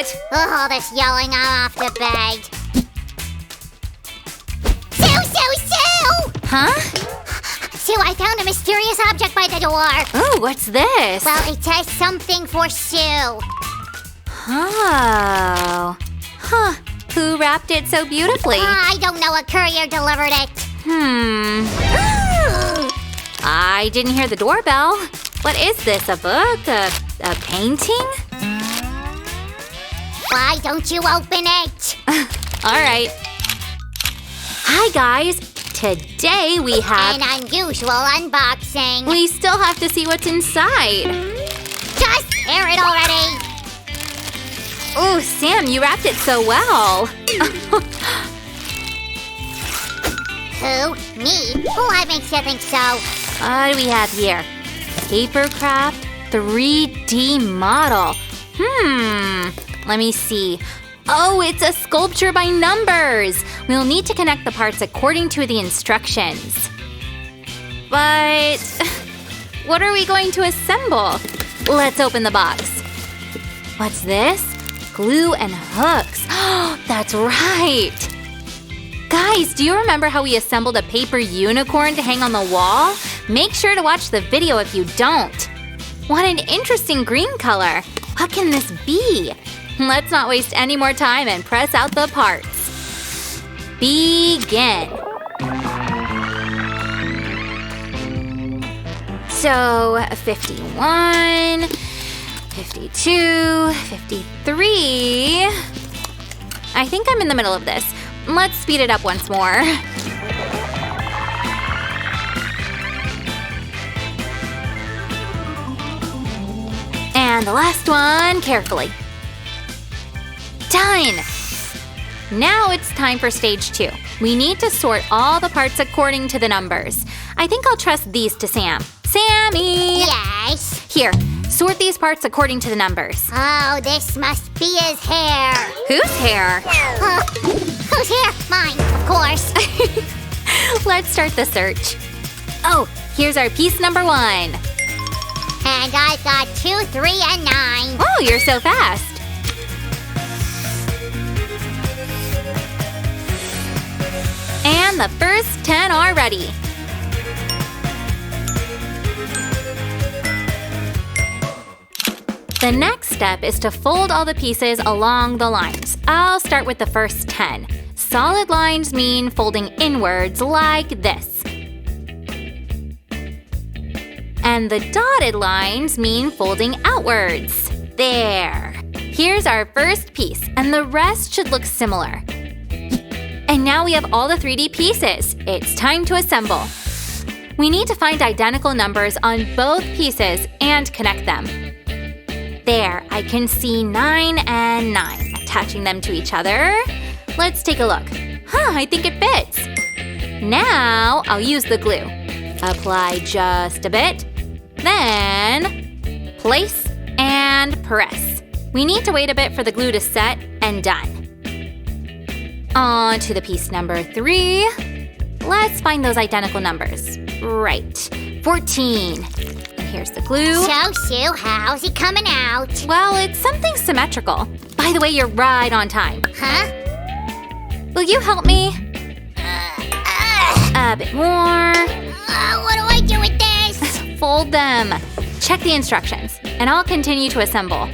it! Ugh, all this yelling, I'm off to bed. Sue! Huh? Sue, I found a mysterious object by the door. Oh, what's this? Well, it says something for Sue. Oh. Huh. Who wrapped it so beautifully? I don't know, a courier delivered it. I didn't hear the doorbell. What is this, a book? A painting? Why don't you open it? All right. Hi, guys. Today we have… An unusual unboxing. We still have to see what's inside. Just tear it already. Oh, Sam, you wrapped it so well. Who? Me? What makes you think so? What do we have here? Papercraft 3D model. Let me see. Oh, it's a sculpture by numbers. We'll need to connect the parts according to the instructions. But what are we going to assemble? Let's open the box. What's this? Glue and hooks. That's right. Guys, do you remember how we assembled a paper unicorn to hang on the wall? Make sure to watch the video if you don't. What an interesting green color. What can this be? Let's not waste any more time and press out the parts. Begin. So, 51, 52, 53… I think I'm in the middle of this. Let's speed it up once more. And the last one, carefully. Done! Now it's time for stage 2. We need to sort all the parts according to the numbers. I think I'll trust these to Sam. Sammy! Yes? Here, sort these parts according to the numbers. Oh, this must be his hair. Whose hair? Whose hair? Mine, of course. Let's start the search. Oh, here's our piece number 1. And I've got 2, 3, and 9. Oh, you're so fast. And the first 10 are ready. The next step is to fold all the pieces along the lines. I'll start with the first 10. Solid lines mean folding inwards like this. And the dotted lines mean folding outwards. There. Here's our first piece, and the rest should look similar. And now we have all the 3D pieces. It's time to assemble. We need to find identical numbers on both pieces and connect them. There, I can see 9 and 9, attaching them to each other. Let's take a look. I think it fits. Now, I'll use the glue. Apply just a bit. Then, place and press. We need to wait a bit for the glue to set and done. On to the piece number 3. Let's find those identical numbers. Right, 14. And here's the glue. So, Sue, how's he coming out? Well, it's something symmetrical. By the way, you're right on time. Huh? Will you help me? A bit more. What do I do with this? Fold them. Check the instructions, and I'll continue to assemble.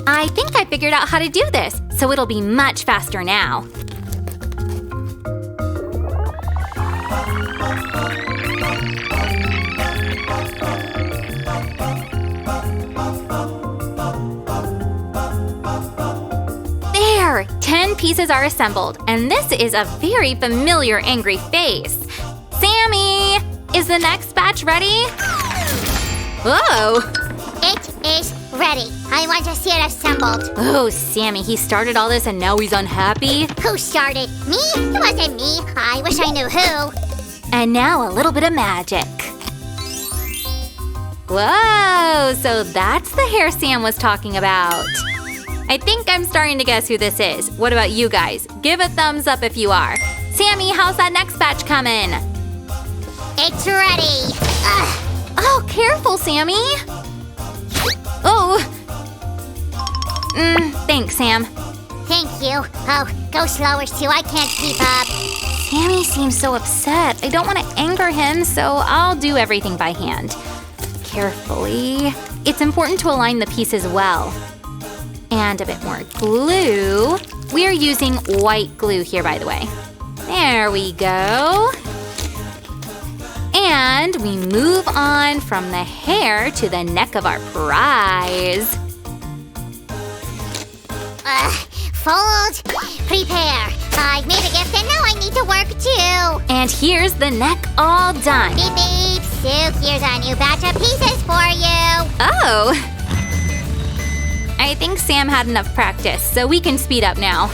I think I figured out how to do this, so it'll be much faster now. There! 10 pieces are assembled, and this is a very familiar angry face. Sammy! Is the next batch ready? Whoa! It is ready. I want to see it assembled. Oh, Sammy, he started all this and now he's unhappy? Who started? Me? It wasn't me. I wish I knew who. And now a little bit of magic. Whoa, so that's the hair Sam was talking about. I think I'm starting to guess who this is. What about you guys? Give a thumbs up if you are. Sammy, how's that next batch coming? It's ready. Oh, careful, Sammy. Oh. Thanks, Sam. Thank you. Oh, go slower, Sue. I can't keep up. Sammy seems so upset. I don't want to anger him, so I'll do everything by hand. Carefully. It's important to align the pieces well. And a bit more glue. We're using white glue here, by the way. There we go. And we move on from the hair to the neck of our prize. Fold, prepare. I've made a gift and now I need to work too. And here's the neck all done. Beep beep. Sue, here's a new batch of pieces for you. Oh! I think Sam had enough practice, so we can speed up now.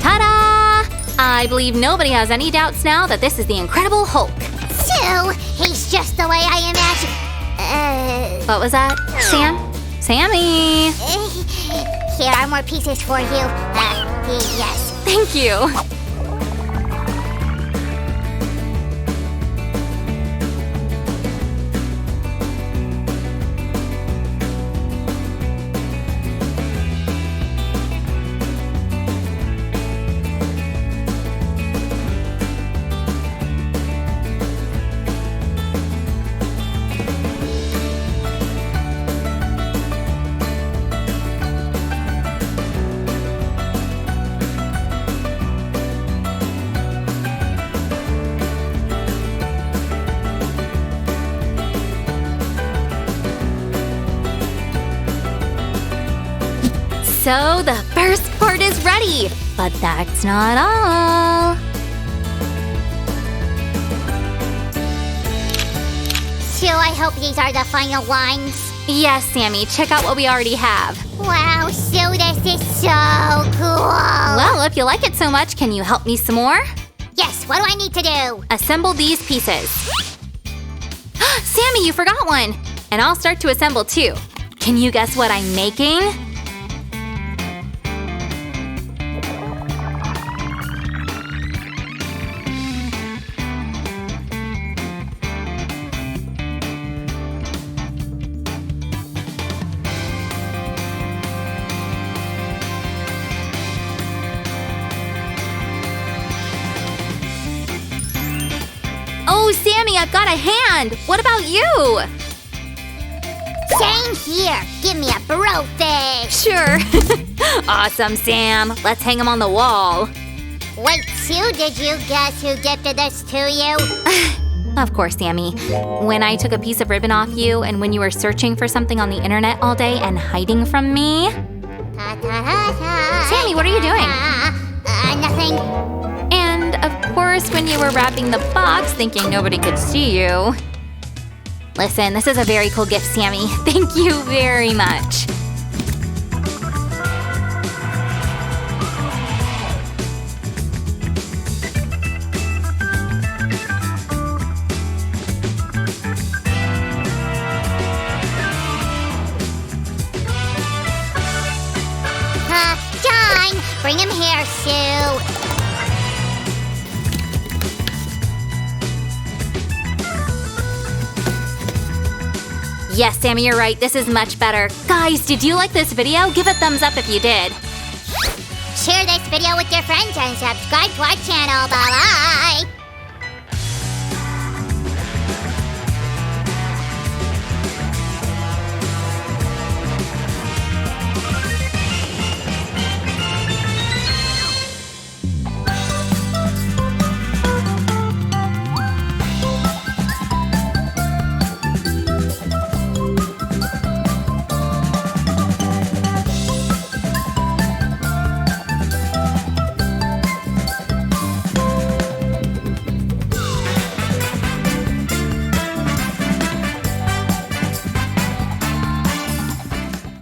Ta-da! I believe nobody has any doubts now that this is the Incredible Hulk. Sue, he's just the way I imagine. What was that? Sam? Sammy! Here are more pieces for you. Yes. Thank you. So the first part is ready, but that's not all. Sue, I hope these are the final ones. Yes, Sammy, check out what we already have. Wow, Sue, this is so cool. Well, if you like it so much, can you help me some more? Yes, what do I need to do? Assemble these pieces. Sammy, you forgot one. And I'll start to assemble too. Can you guess what I'm making? Oh, Sammy, I've got a hand! What about you? Same here. Give me a bro fish. Sure. Awesome, Sam. Let's hang them on the wall. Wait, Sue, did you guess who gifted this to you? Of course, Sammy. When I took a piece of ribbon off you and when you were searching for something on the internet all day and hiding from me. Sammy, what are you doing? Nothing. And, of course, when you were wrapping the box thinking nobody could see you. Listen, this is a very cool gift, Sammy. Thank you very much. John, bring him here, Sue. Yes, Sammy, you're right. This is much better. Guys, did you like this video? Give a thumbs up if you did. Share this video with your friends and subscribe to our channel. Bye-bye.